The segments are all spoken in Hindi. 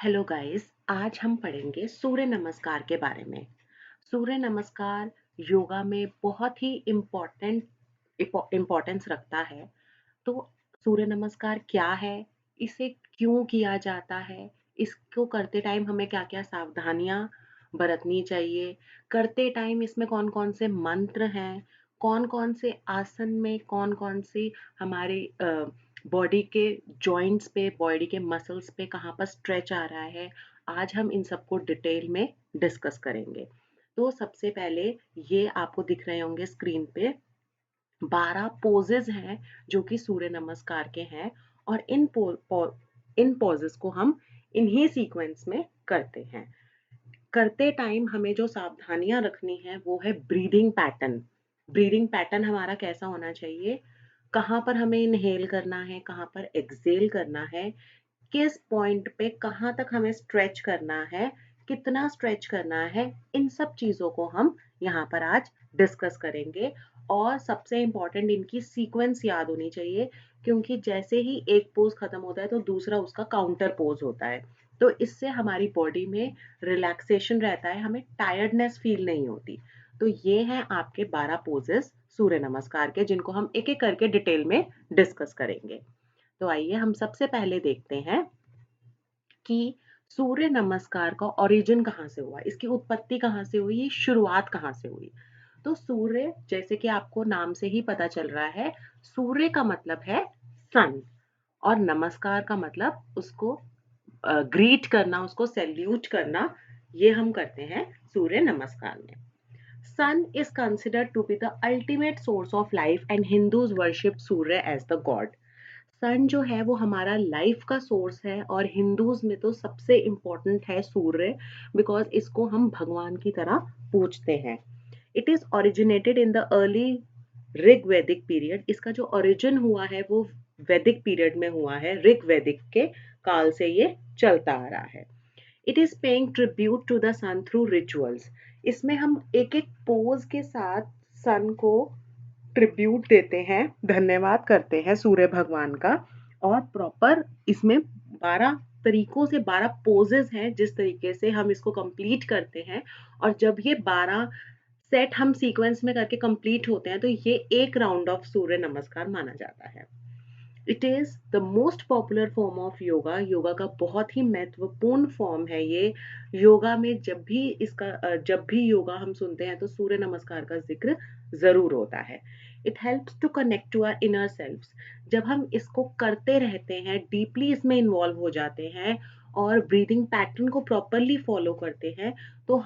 हेलो गाइस, आज हम पढ़ेंगे सूर्य नमस्कार के बारे में। सूर्य नमस्कार योगा में बहुत ही इम्पोर्टेंस रखता है। तो सूर्य नमस्कार क्या है? इसे क्यों किया जाता है? इसको करते टाइम हमें क्या-क्या सावधानियां बरतनी चाहिए? करते टाइम इसमें कौन-कौन से मंत्र हैं? कौन-कौन से आसन में कौन-कौन सी हमारे बॉडी के जॉइंट्स पे, बॉडी के मसल्स पे कहाँ पर स्ट्रेच आ रहा है? आज हम इन सबको डिटेल में डिस्कस करेंगे। तो सबसे पहले ये आपको दिख रहे होंगे स्क्रीन पे 12 पोजेज हैं जो कि सूर्य नमस्कार के हैं और इन पोजेस को हम इन्हीं सीक्वेंस में करते हैं। करते टाइम हमें जो सावधानियां रखनी है वो है ब्रीदिंग पैटर्न। ब्रीदिंग पैटर्न हमारा कैसा होना चाहिए? कहाँ पर हमें इनहेल करना है, कहाँ पर एक्सहेल करना है, किस पॉइंट पे कहाँ तक हमें स्ट्रेच करना है, कितना स्ट्रेच करना है, इन सब चीज़ों को हम यहाँ पर आज डिस्कस करेंगे। और सबसे इम्पोर्टेंट इनकी सीक्वेंस याद होनी चाहिए, क्योंकि जैसे ही एक पोज खत्म होता है तो दूसरा उसका काउंटर पोज होता है। तो इससे हमारी बॉडी में रिलैक्सेशन रहता है, हमें टायर्डनेस फील नहीं होती। तो ये हैं आपके 12 पोजेस सूर्य नमस्कार के, जिनको हम एक एक करके डिटेल में डिस्कस करेंगे। तो आइए हम सबसे पहले देखते हैं कि सूर्य नमस्कार का ओरिजिन कहाँ से हुआ, इसकी उत्पत्ति कहाँ से हुई, शुरुआत कहाँ से हुई। तो सूर्य, जैसे कि आपको नाम से ही पता चल रहा है, सूर्य का मतलब है सन और नमस्कार का मतलब उसको ग्रीट करना, उसको सैल्यूट करना। ये हम करते हैं सूर्य नमस्कार में। Sun is considered to be the ultimate source of life and Hindus worship Surya as the god. Sun जो है वो हमारा लाइफ का सोर्स है और हिंदूज में तो सबसे इम्पोर्टेंट है सूर्य, बिकॉज इसको हम भगवान की तरह पूजते हैं। It is originated in the early Rig वैदिक पीरियड। इसका जो ओरिजिन हुआ है वो वैदिक पीरियड में हुआ है, ऋग वैदिक के काल से ये चलता आ रहा है। It is paying tribute to the sun through rituals. इसमें हम एक एक पोज के साथ सन को ट्रिब्यूट देते हैं, धन्यवाद करते हैं सूर्य भगवान का। और प्रॉपर इसमें 12 तरीकों से 12 पोजेस हैं जिस तरीके से हम इसको कंप्लीट करते हैं। और जब ये 12 सेट हम सीक्वेंस में करके कंप्लीट होते हैं तो ये एक राउंड ऑफ सूर्य नमस्कार माना जाता है। It is the most popular form of yoga. Yoga का बहुत ही महत्वपूर्ण फॉर्म है ये। योगा में जब भी योगा हम सुनते हैं तो सूर्य नमस्कार का जिक्र जरूर होता है। It helps to connect to our inner selfs. जब हम इसको करते रहते हैं, डीपली इसमें इन्वॉल्व हो जाते हैं और ब्रीदिंग पैटर्न को प्रॉपरली फॉलो करते हैं, तो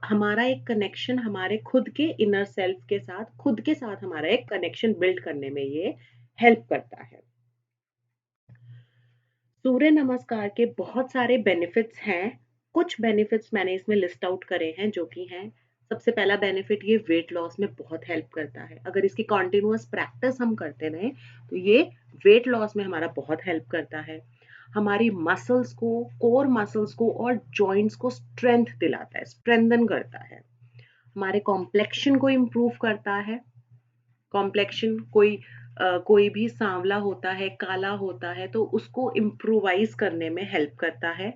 हमारा एक कनेक्शन हमारे खुद के इनर सेल्फ के साथ, खुद के साथ हमारा एक कनेक्शन बिल्ड करने में ये हेल्प करता है। सूर्य नमस्कार के बहुत सारे बेनिफिट्स हैं। कुछ बेनिफिट्स मैंने इसमें लिस्ट आउट करे हैं जो कि हैं, सबसे पहला बेनिफिट, ये वेट लॉस में बहुत हेल्प करता है। अगर इसकी कंटिन्यूअस प्रैक्टिस हम करते रहें तो ये वेट लॉस में हमारा बहुत हेल्प करता है। हमारी मसल्स को, कोर मसल्स को और जॉइंट्स को स्ट्रेंथ दिलाता है, स्ट्रेंथन करता है। हमारे कॉम्प्लेक्शन को इम्प्रूव करता है। कॉम्प्लेक्शन, कोई भी सांवला होता है, काला होता है, तो उसको इम्प्रोवाइज करने में हेल्प करता है।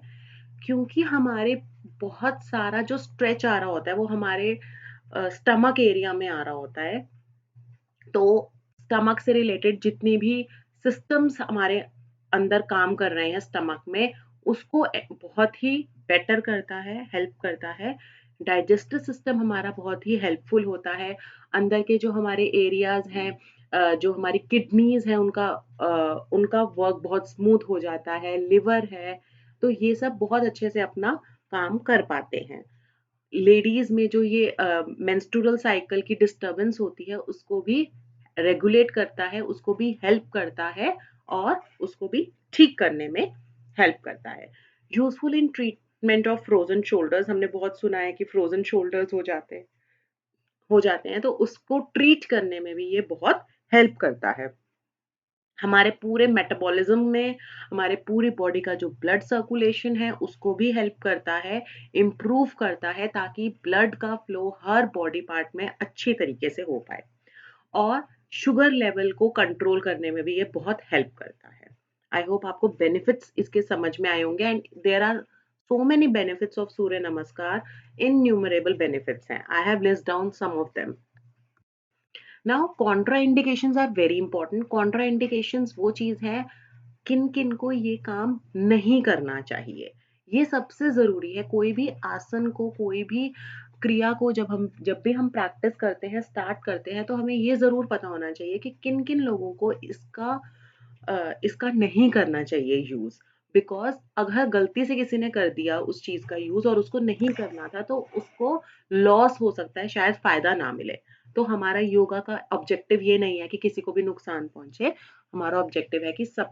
क्योंकि हमारे बहुत सारा जो स्ट्रेच आ रहा होता है वो हमारे स्टमक एरिया में आ रहा होता है। तो स्टमक से रिलेटेड जितनी भी सिस्टम्स हमारे अंदर काम कर रहे हैं स्टमक में, उसको बहुत ही बेटर करता है, हेल्प करता है। डाइजेस्टिव सिस्टम हमारा बहुत ही हेल्पफुल होता है। अंदर के जो हमारे एरियाज हैं, जो हमारी किडनीज हैं, उनका वर्क बहुत स्मूथ हो जाता है। लिवर है, तो ये सब बहुत अच्छे से अपना काम कर पाते हैं। लेडीज में जो ये मेंस्ट्रुअल साइकिल की डिस्टरबेंस होती है उसको भी रेगुलेट करता है, उसको भी हेल्प करता है और उसको भी ठीक करने में हेल्प करता है। Useful in treatment of frozen shoulders. हमने बहुत सुना है कि फ्रोजन शोल्डर्स हो जाते हैं, तो उसको ट्रीट करने में भी ये बहुत हेल्प करता है। हमारे पूरे मेटाबॉलिज्म में, हमारे पूरी बॉडी का जो ब्लड सर्कुलेशन है उसको भी हेल्प करता है, इम्प्रूव करता है, ताकि ब्लड का फ्लो हर बॉडी पार्ट में अच्छी तरीके से हो पाए। और शुगर लेवल को कंट्रोल करने में भी ये बहुत हेल्प करता है। आई होप आपको बेनिफिट्स इसके समझ में आए होंगे, and there are so many benefits of Surya Namaskar, innumerable benefits हैं। I have list down some of them. Now contraindications are very important. Contraindications वो चीज है किन किन को ये काम नहीं करना चाहिए, ये सबसे जरूरी है। कोई भी आसन को, कोई भी क्रिया को जब भी हम प्रैक्टिस करते हैं, स्टार्ट करते हैं, तो हमें ये जरूर पता होना चाहिए कि किन किन लोगों को इसका नहीं करना चाहिए यूज। बिकॉज अगर गलती से किसी ने कर दिया उस चीज का यूज और उसको नहीं करना था, तो उसको लॉस हो सकता है, शायद फायदा ना मिले। तो हमारा योगा का ऑब्जेक्टिव ये नहीं है कि किसी को भी नुकसान पहुंचे, हमारा ऑब्जेक्टिव है कि सब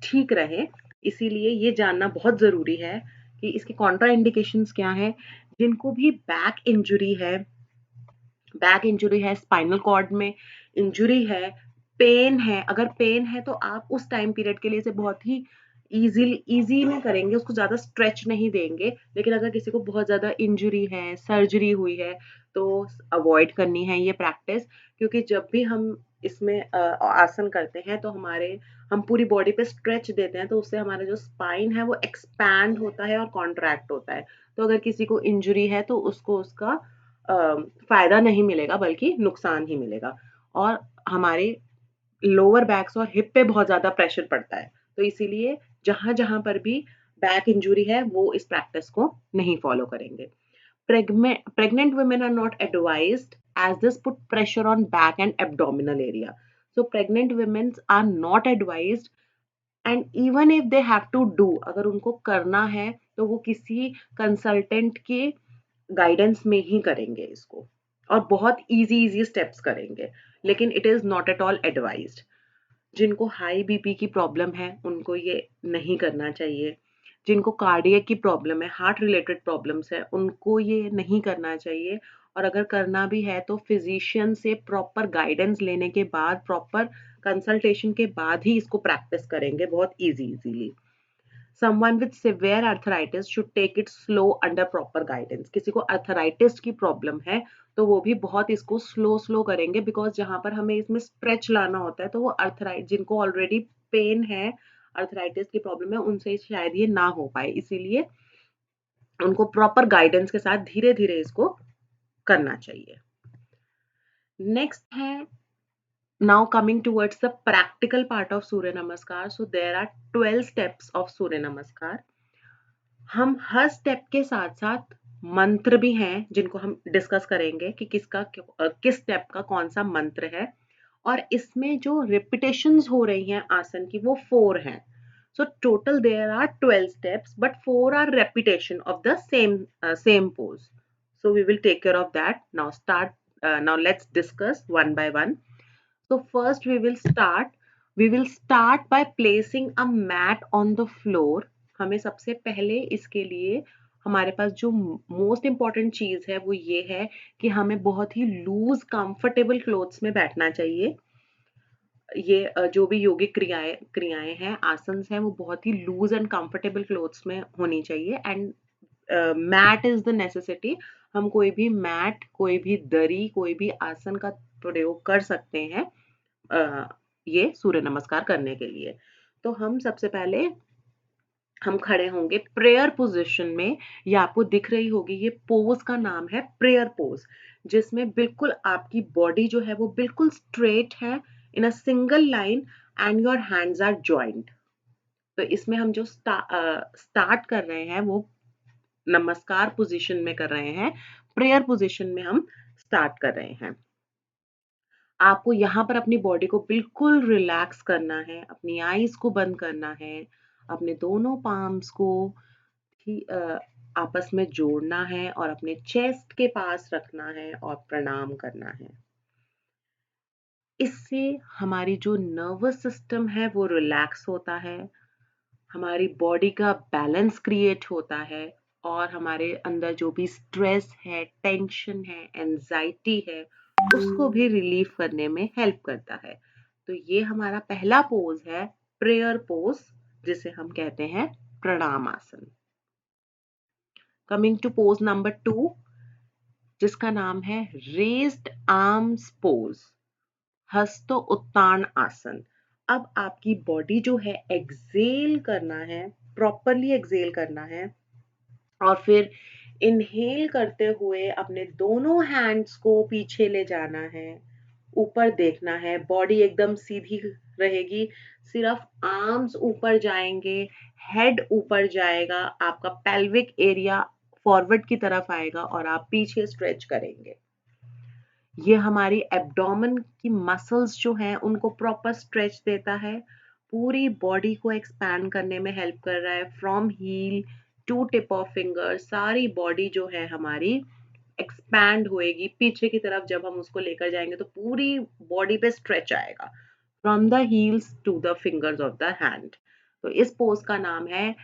ठीक रहे। इसीलिए ये जानना बहुत जरूरी है कि इसके कॉन्ट्रा इंडिकेशंस क्या है। जिनको भी बैक इंजुरी है, स्पाइनल कॉर्ड में इंजुरी है, पेन है, अगर पेन है तो आप उस टाइम पीरियड के लिए इसे बहुत ही इजी में करेंगे, उसको ज्यादा स्ट्रेच नहीं देंगे। लेकिन अगर किसी को बहुत ज्यादा इंजुरी है, सर्जरी हुई है, तो अवॉइड करनी है ये प्रैक्टिस। क्योंकि जब भी हम इसमें आसन करते हैं तो हम पूरी बॉडी पे स्ट्रेच देते हैं, तो उससे हमारा जो स्पाइन है वो एक्सपैंड होता है और कॉन्ट्रैक्ट होता है। तो अगर किसी को इंजुरी है तो उसको उसका फायदा नहीं मिलेगा, बल्कि नुकसान ही मिलेगा। और हमारे लोअर बैक्स और हिप पे बहुत ज्यादा प्रेशर पड़ता है। तो इसीलिए जहां जहां पर भी बैक इंजुरी है वो इस प्रैक्टिस को नहीं फॉलो करेंगे। Pregnant women are not advised as this put pressure on back and abdominal area. So pregnant women are not advised, and even if they have to do, अगर उनको करना है तो वो किसी कंसल्टेंट के गाइडेंस में ही करेंगे इसको, और बहुत इजी इजी स्टेप्स करेंगे। लेकिन it is not at all advised. जिनको हाई बीपी की प्रॉब्लम है उनको ये नहीं करना चाहिए। जिनको कार्डियक की प्रॉब्लम है, हार्ट रिलेटेड प्रॉब्लम्स है, उनको ये नहीं करना चाहिए। और अगर करना भी है तो फिजिशियन से प्रॉपर गाइडेंस लेने के बाद, प्रॉपर कंसल्टेशन के बाद ही इसको प्रैक्टिस करेंगे बहुत easily. Someone with severe arthritis should take it slow under proper guidance. किसी को arthritis की प्रॉब्लम है तो वो भी बहुत इसको स्लो करेंगे, बिकॉज जहां पर हमें इसमें स्ट्रेच लाना होता है, तो वो अर्थराइट जिनको ऑलरेडी पेन है, अर्थराइटिस की प्रॉब्लम है, उनसे शायद ये ना हो पाए। इसीलिए उनको प्रॉपर गाइडेंस के साथ धीरे धीरे इसको करना चाहिए। नेक्स्ट है, now coming towards the practical part of Surya Namaskar. So there are 12 steps of Surya Namaskar. हम हर स्टेप के साथ साथ मंत्र भी हैं जिनको हम डिस्कस करेंगे कि किस स्टेप का कौन सा मंत्र है। और इसमें जो रिपीटेशंस हो रही हैं आसन की, वो 4 हैं। So total there are 12 steps, but 4 are repetition of the same pose. So we will take care of that. Now let's discuss one by one. So first we will start by placing a mat on the floor. हमें सबसे पहले इसके लिए हमारे पास जो मोस्ट इम्पॉर्टेंट चीज है वो ये है कि हमें बहुत ही लूज कंफर्टेबल क्लोथ्स में बैठना चाहिए। ये जो भी योगिक क्रियाएं हैं, आसन्स हैं, वो बहुत ही लूज एंड कंफर्टेबल क्लोथ्स में होनी चाहिए। And mat is the necessity. हम कोई भी मैट, कोई भी दरी, कोई भी आसन का प्रयोग कर सकते हैं ये सूर्य नमस्कार करने के लिए। तो हम सबसे पहले हम खड़े होंगे प्रेयर पोजीशन में। ये आपको दिख रही होगी, ये पोज का नाम है प्रेयर पोज, जिसमें बिल्कुल आपकी बॉडी जो है वो बिल्कुल स्ट्रेट है, in a single line, and your hands are joint. तो इसमें हम जो स्टार्ट कर रहे हैं वो नमस्कार पोजीशन में कर रहे हैं, प्रेयर पोजीशन में हम स्टार्ट कर रहे हैं। आपको यहाँ पर अपनी बॉडी को बिल्कुल रिलैक्स करना है, अपनी आईज को बंद करना है, अपने दोनों पाम्स को आपस में जोड़ना है और अपने चेस्ट के पास रखना है और प्रणाम करना है। इससे हमारी जो नर्वस सिस्टम है वो रिलैक्स होता है, हमारी बॉडी का बैलेंस क्रिएट होता है, और हमारे अंदर जो भी स्ट्रेस है, टेंशन है, एंजाइटी है, उसको भी रिलीफ करने में हेल्प करता है। तो ये हमारा पहला पोज है, प्रेयर पोज, जिसे हम कहते हैं प्रणाम आसन। कमिंग टू पोज नंबर 2, जिसका नाम है रेज्ड आर्म्स पोज, हस्तो उत्तान आसन। अब आपकी बॉडी जो है एक्सेल करना है, प्रॉपरली एक्सेल करना है, और फिर इनहेल करते हुए अपने दोनों हैंड्स को पीछे ले जाना है, ऊपर देखना है, बॉडी एकदम सीधी रहेगी, सिर्फ आर्म्स ऊपर जाएंगे, हेड ऊपर जाएगा, आपका पेल्विक एरिया फॉरवर्ड की तरफ आएगा और आप पीछे स्ट्रेच करेंगे। ये हमारी एब्डोमेन की मसल्स जो हैं उनको प्रॉपर स्ट्रेच देता है, पूरी बॉडी को एक्सपैंड करने में हेल्प कर रहा है, from heel to tip of finger सारी बॉडी जो है हमारी एक्सपैंड होएगी पीछे की तरफ। जब हम उसको लेकर जाएंगे तो पूरी बॉडी पे स्ट्रेच आएगा, from the heels to the fingers of the hand. तो इस पोज का नाम है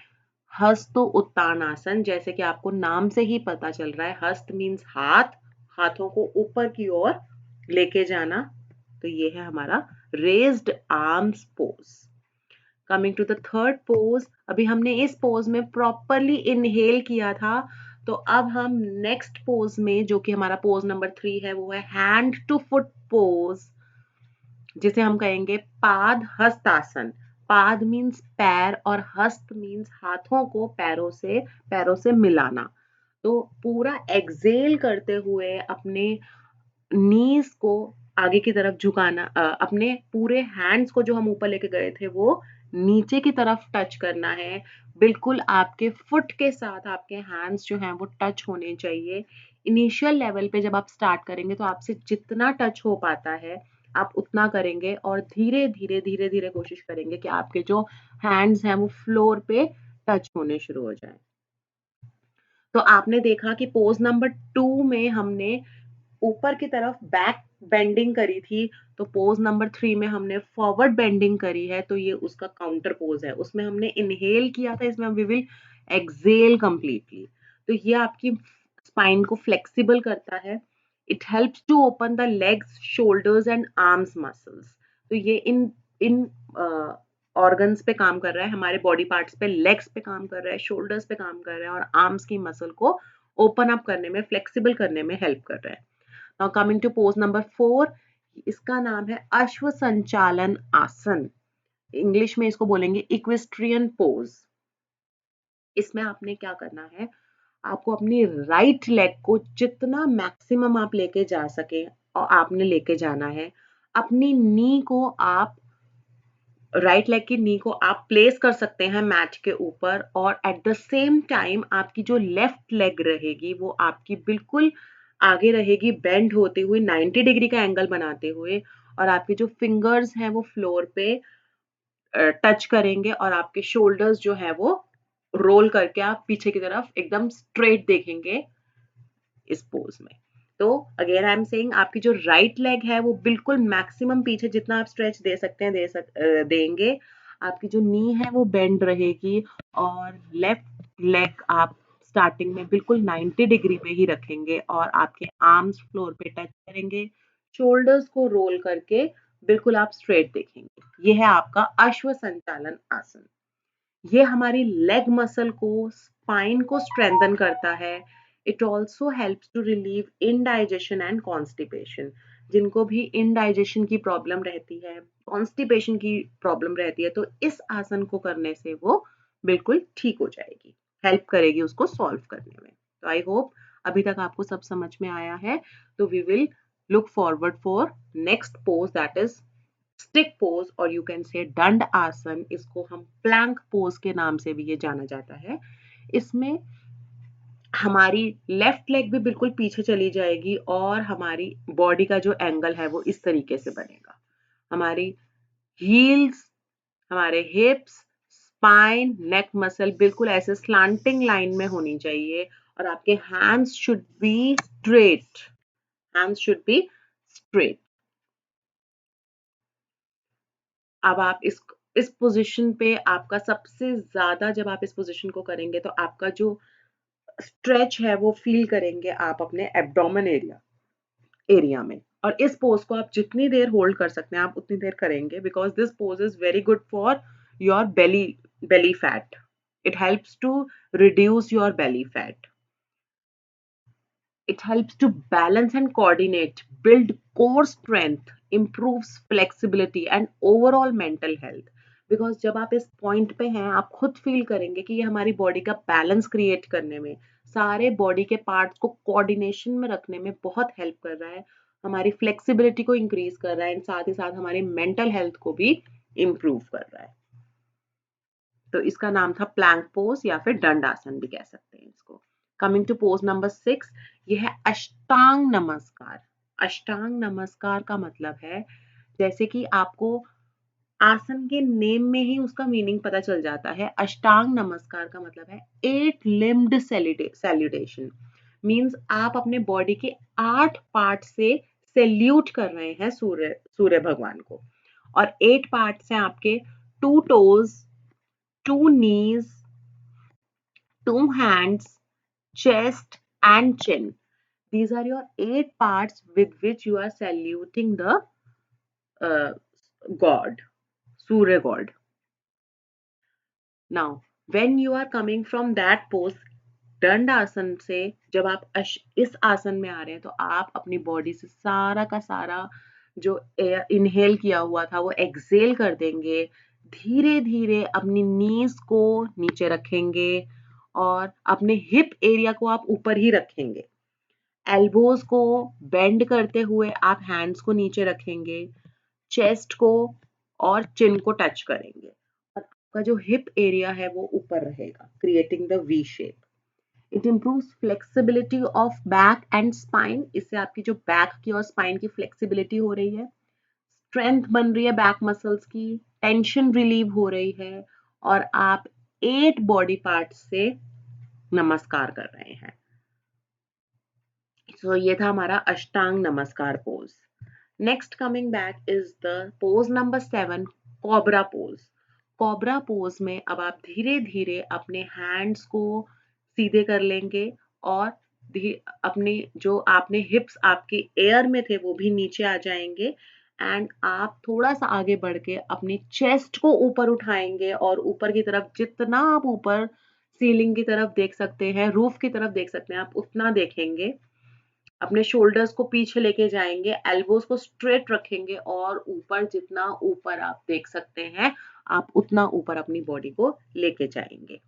हस्त उत्तानासन। जैसे कि आपको नाम से ही पता चल रहा है, हस्त मीन्स हाथ, हाथों को ऊपर की ओर लेके जाना। तो ये है हमारा raised arms pose. Coming to the third pose, अभी हमने इस पोज में प्रॉपरली इनहेल किया था, तो अब हम नेक्स्ट पोज में, जो कि हमारा पोज नंबर 3 है, वो है हैंड टू फुट पोज, जिसे हम कहेंगे पाद हस्तासन। पाद मीन्स पैर और हस्त मीन्स हाथों को पैरों से मिलाना। तो पूरा एक्सेल करते हुए अपने नीज को आगे की तरफ झुकाना, अपने पूरे हैंड्स को जो हम ऊपर लेके गए थे वो नीचे की तरफ टच करना है, बिल्कुल आपके फुट के साथ आपके हैंड्स जो हैं वो टच होने चाहिए। इनिशियल लेवल पे जब आप स्टार्ट करेंगे तो आपसे जितना टच हो पाता है आप उतना करेंगे, और धीरे धीरे धीरे धीरे कोशिश करेंगे कि आपके जो हैंड्स हैं वो फ्लोर पे टच होने शुरू हो जाए। तो आपने देखा कि पोज नंबर 2 में हमने ऊपर की तरफ बैक बेंडिंग करी थी, तो पोज नंबर 3 में हमने फॉरवर्ड बेंडिंग करी है, तो ये उसका काउंटर पोज है। उसमें हमने इनहेल किया था, इसमें वी विल एक्सेल कंप्लीटली। तो ये आपकी स्पाइन को फ्लेक्सिबल करता है। It helps to open the legs, shoulders and arms muscles. तो ये इन इन ऑर्गन्स पे काम कर रहा है, हमारे बॉडी पार्ट्स पे, लेग्स पे काम कर रहा है, शोल्डर्स पे काम कर रहा है, और आर्म्स की मसल को ओपन अप करने में, फ्लेक्सिबल करने में हेल्प कर रहा है। Now coming to pose number 4, इसका नाम है अश्व संचालन आसन। इंग्लिश में इसको बोलेंगे इक्वेस्ट्रियन पोज। इसमें आपने क्या करना है, आपको अपनी राइट लेग को जितना मैक्सिमम आप लेके जा सके और आपने लेके जाना है। अपनी नी को आप, राइट लेग की नी को आप प्लेस कर सकते हैं मैट के ऊपर, और एट द सेम टाइम आपकी जो लेफ्ट लेग रहेगी वो आपकी बिल्कुल आगे रहेगी, बेंड होते हुए 90 डिग्री का एंगल बनाते हुए, और आपके जो फिंगर्स हैं वो फ्लोर पे टच करेंगे, और आपके शोल्डर्स जो है वो रोल करके आप पीछे की तरफ एकदम स्ट्रेट देखेंगे इस पोज में। तो अगेन आई एम सेइंग, आपकी जो राइट लेग है वो बिल्कुल मैक्सिमम पीछे जितना आप स्ट्रेच दे सकते हैं देंगे। आपकी जो नी है वो बेंड रहेगी, और लेफ्ट लेग आप स्टार्टिंग में बिल्कुल 90 डिग्री पे ही रखेंगे, और आपके आर्म्स फ्लोर पे टच करेंगे, शोल्डर्स को रोल करके बिल्कुल आप स्ट्रेट देखेंगे। ये है आपका अश्व संचालन आसन। ये हमारी लेग मसल को, स्पाइन को स्ट्रेंथन करता है। It also helps to relieve indigestion and constipation. जिनको भी इनडाइजेशन की प्रॉब्लम रहती है, कॉन्स्टिपेशन की प्रॉब्लम रहती है, तो इस आसन को करने से वो बिल्कुल ठीक हो जाएगी, हेल्प करेगी उसको सॉल्व करने में। तो आई होप अभी तक आपको सब समझ में आया है। तो we will look forward for next pose, that is stick pose, और यू कैन से दंड आसन। इसको हम प्लैंक पोज के नाम से भी ये जाना जाता है। इसमें हमारी लेफ्ट लेग भी बिल्कुल पीछे चली जाएगी, और हमारी बॉडी का जो एंगल है वो इस तरीके से बनेगा। हमारी हील्स, हमारे हिप्स, स्पाइन, नेक मसल बिल्कुल ऐसे स्लांटिंग लाइन में होनी चाहिए, और आपके hands should be straight, hands should be straight. अब आप इस पोजीशन पे आपका सबसे ज्यादा, जब आप इस पोजीशन को करेंगे तो आपका जो स्ट्रेच है वो फील करेंगे आप अपने एब्डोमेन एरिया में। और इस पोज को आप जितनी देर होल्ड कर सकते हैं आप उतनी देर करेंगे, because this pose is very good for your belly fat. It helps to reduce your belly fat. It helps to balance and coordinate, build core strength, improves flexibility and overall mental health. Because जब आप इस पॉइंट पे हैं आप खुद फील करेंगे कि ये हमारी बॉडी का बैलेंस क्रिएट करने में, सारे बॉडी के पार्ट्स को कोऑर्डिनेशन में रखने में बहुत हेल्प कर रहा है, हमारी फ्लेक्सिबिलिटी को इंक्रीज कर रहा है एंड साथ ही साथ हमारी मेंटल हेल्थ को भी इम्प्रूव कर रहा है। तो इसका नाम था प्लैंक पोज या फिर दंड आसन भी कह सकते हैं इसको। कमिंग टू पोज नंबर 6, ये है अष्टांग नमस्कार। अष्टांग नमस्कार का मतलब है, जैसे कि आपको आसन के नेम में ही उसका मीनिंग पता चल जाता है, अष्टांग नमस्कार का मतलब है 8 लिम्ब्ड सैल्यूटेशन। मींस आप अपने बॉडी के 8 पार्ट से सैल्यूट कर रहे हैं सूर्य सूर्य भगवान को। और 8 पार्ट्स हैं आपके 2 toes, 2 knees, 2 hands, chest and chin. These are your 8 parts with which you are saluting the uh, god, Surya god. Now, when you are coming from that pose, दंड आसन से जब आप इस आसन में आ रहे हैं तो आप अपनी बॉडी से सारा का सारा जो एयर इनहेल किया हुआ था वो एक्सेल कर देंगे। धीरे धीरे अपनी नीज को नीचे रखेंगे और अपने हिप एरिया को आप ऊपर ही रखेंगे। एल्बोज को बेंड करते हुए आप हैंड्स को नीचे रखेंगे, चेस्ट को और चिन को टच करेंगे और आपका जो हिप एरिया है वो ऊपर रहेगा, creating the V shape. It improves flexibility of back and spine. इससे आपकी जो बैक की और स्पाइन की फ्लेक्सिबिलिटी हो रही है, स्ट्रेंथ बन रही है बैक मसल्स की, टेंशन रिलीव हो रही है और आप 8 बॉडी पार्ट्स से नमस्कार कर रहे हैं। सो ये था हमारा अष्टांग नमस्कार pose. Next coming back is the pose number 7, cobra pose. Cobra pose में अब आप धीरे धीरे अपने हैंड्स को सीधे कर लेंगे और अपने जो आपने हिप्स आपके एयर में थे वो भी नीचे आ जाएंगे एंड आप थोड़ा सा आगे बढ़ के अपनी चेस्ट को ऊपर उठाएंगे और ऊपर की तरफ जितना आप ऊपर सीलिंग की तरफ देख सकते हैं, रूफ की तरफ देख सकते हैं, आप उतना देखेंगे। अपने शोल्डर्स को पीछे लेके जाएंगे, एल्बोज को स्ट्रेट रखेंगे और ऊपर जितना ऊपर आप देख सकते हैं आप उतना ऊपर अपनी बॉडी को लेके जाएंगे।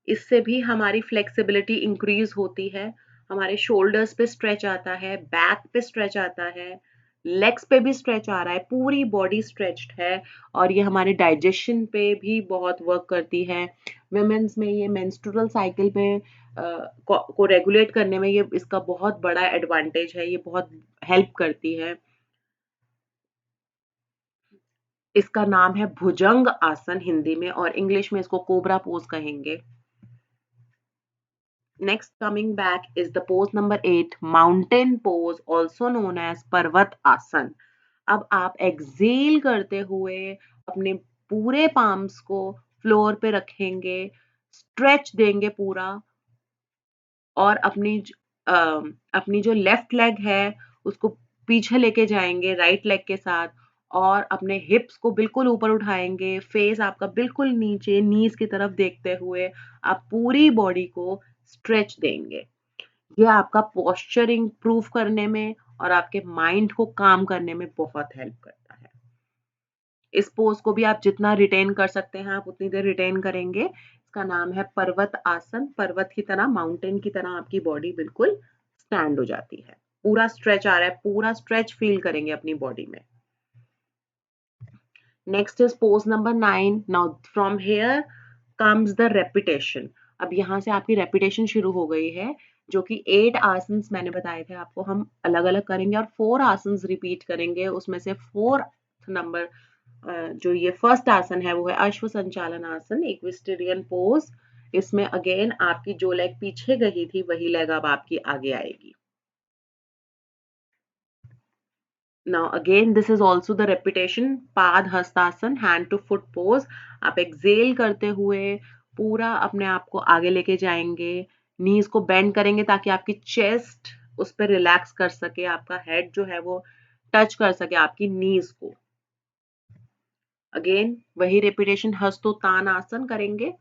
इससे भी हमारी फ्लेक्सिबिलिटी इंक्रीज होती है, हमारे शोल्डर्स पे स्ट्रेच आता है, बैक पे स्ट्रेच आता है, लेग्स पे भी स्ट्रेच आ रहा है, पूरी बॉडी स्ट्रेच्ड है और ये हमारे डाइजेशन पे भी बहुत वर्क करती है। विमेंस में ये मेंस्ट्रुअल साइकिल पे को रेगुलेट करने में ये इसका बहुत बड़ा एडवांटेज है, ये बहुत हेल्प करती है। इसका नाम है भुजंग आसन हिंदी में और इंग्लिश में इसको कोबरा पोज कहेंगे। Next coming back is the pose number 8, mountain pose, also known as पर्वत आसन। अब आप एक्सेल करते हुए अपने पूरे पाम्स को फ्लोर पे रखेंगे, स्ट्रेच देंगे पूरा और अपनी जो लेफ्ट लेग है उसको पीछे लेके जाएंगे राइट लेग के साथ और अपने हिप्स को बिल्कुल ऊपर उठाएंगे, फेस आपका बिल्कुल नीचे नीज की तरफ देखते हुए आप पूरी बॉडी को स्ट्रेच देंगे। ये आपका पोस्चर इंप्रूव करने में और आपके माइंड को काम करने में बहुत हेल्प करता है। इस पोज को भी आप जितना रिटेन कर सकते हैं आप उतनी देर रिटेन करेंगे। इसका नाम है पर्वत आसन। पर्वत की तरह, माउंटेन की तरह आपकी बॉडी बिल्कुल स्टैंड हो जाती है, पूरा स्ट्रेच आ रहा है, पूरा स्ट्रेच फील करेंगे अपनी बॉडी में। Next is pose number 9। Now from here comes the repetition. अब यहाँ से आपकी रेपिटेशन शुरू हो गई है, जो कि 8 आसन्स मैंने बताए थे आपको, हम अलग अलग करेंगे और 4 आसन्स रिपीट करेंगे। उसमें से 4th नंबर जो ये फर्स्ट आसन है वो है अश्व संचालन आसन, इक्विस्टेरियन पोज। इसमें अगेन आपकी जो लेग पीछे गई थी वही लेग अब आपकी आगे आएगी। Now again this is also the repetition, पाद hastasana, hand to foot pose। आप एक्सेल करते हुए पूरा अपने आप को आगे लेके जाएंगे, नीज को बेंड करेंगे ताकि आपकी चेस्ट उस पर रिलैक्स कर सके, आपका हेड जो है वो टच कर सके आपकी नीज को। अगेन वही रेपिटेशन, हस्तोत्तान आसन करेंगे।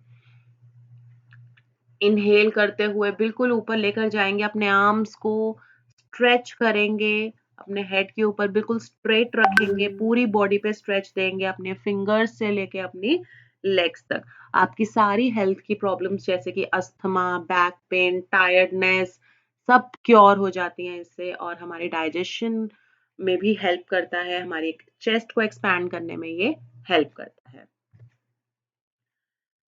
इनहेल करते हुए बिल्कुल ऊपर लेकर जाएंगे, अपने आर्म्स को स्ट्रेच करेंगे, अपने हेड के ऊपर बिल्कुल स्ट्रेट रखेंगे, पूरी बॉडी पे स्ट्रेच देंगे, अपने फिंगर्स से लेके अपनी लेग्स तक। आपकी सारी हेल्थ की प्रॉब्लम्स जैसे कि अस्थमा, बैक पेन, टायर्डनेस सब क्योर हो जाती हैं इससे, और हमारे डाइजेशन में भी हेल्प करता है, हमारी चेस्ट को एक्सपैंड करने में ये हेल्प करता है।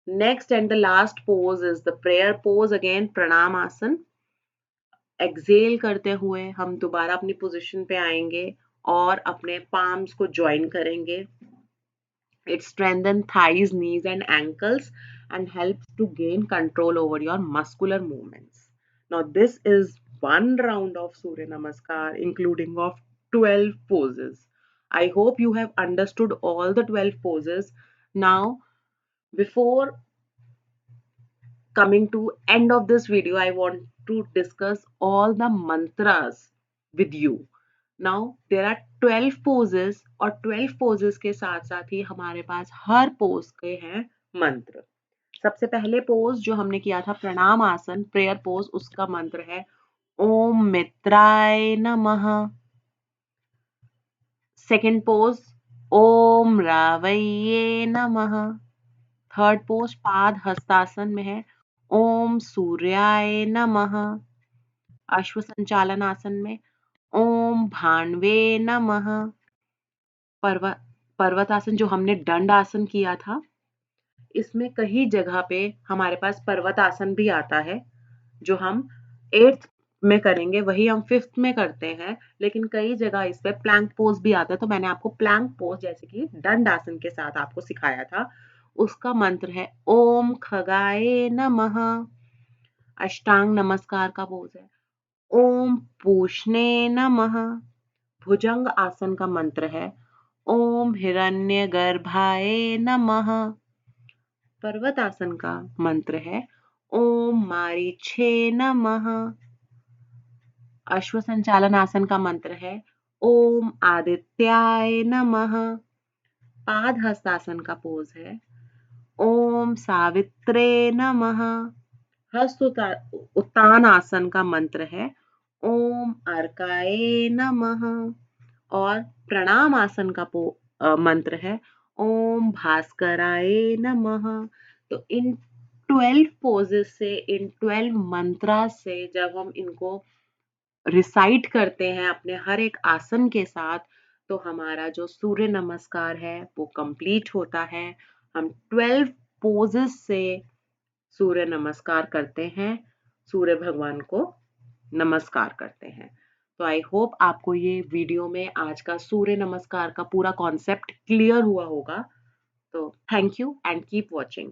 Next and the last pose is the prayer pose, again pranam आसन। एक्सेल करते हुए हम दोबारा अपनी पोजीशन पे आएंगे और अपने पाम्स को ज्वाइन करेंगे। It strengthens thighs, knees and ankles and helps to gain control over your muscular movements. Now this is one round of Surya Namaskar including of 12 poses. I hope you have understood all the 12 poses. Now before coming to end of this video, I want to discuss all the mantras with you. Now there are 12 poses और 12 poses के साथ साथ ही हमारे पास हर पोज के हैं मंत्र। सबसे पहले पोज जो हमने किया था प्रणाम आसन, प्रेयर पोज, उसका मंत्र है ओम मित्राय नमः। सेकंड पोज ओम रावये नमः। थर्ड पोज पाद हस्तासन में है ओम सूर्याय नमः। अश्व संचालन आसन में ओम भान्वे नमः। पर्वतासन जो हमने दंड आसन किया था, इसमें कई जगह पे हमारे पास पर्वतासन भी आता है, जो हम 8th में करेंगे, वही हम 5th में करते हैं, लेकिन कई जगह इस पे प्लैंक पोज भी आता है। तो मैंने आपको प्लैंक पोज जैसे कि दंड आसन के साथ आपको सिखाया था, उसका मंत्र है ओम खगाए नमः। अष्टांग नमस्कार का पोज है ओम पूषणे नमः। भुजंग आसन का मंत्र है ओम हिरण्य गर्भाय नमः। पर्वत आसन का मंत्र है ओम मारीछे नमः। अश्व संचालन आसन का मंत्र है ओम आदित्याय नमः। पाद हस्तासन का पोज है ओम सावित्रे नमः। हस्त उत्तान आसन का मंत्र है ओम अर्काय नमः। और प्रणाम आसन का मंत्र है ओम भास्कराय नमः। तो इन 12 पोजेस से, इन 12 मंत्रा से जब हम इनको रिसाइट करते हैं अपने हर एक आसन के साथ, तो हमारा जो सूर्य नमस्कार है वो कंप्लीट होता है। हम 12 पोजेस से सूर्य नमस्कार करते हैं, सूर्य भगवान को नमस्कार करते हैं। तो आई होप आपको ये वीडियो में आज का सूर्य नमस्कार का पूरा कॉन्सेप्ट क्लियर हुआ होगा। तो thank you and keep watching.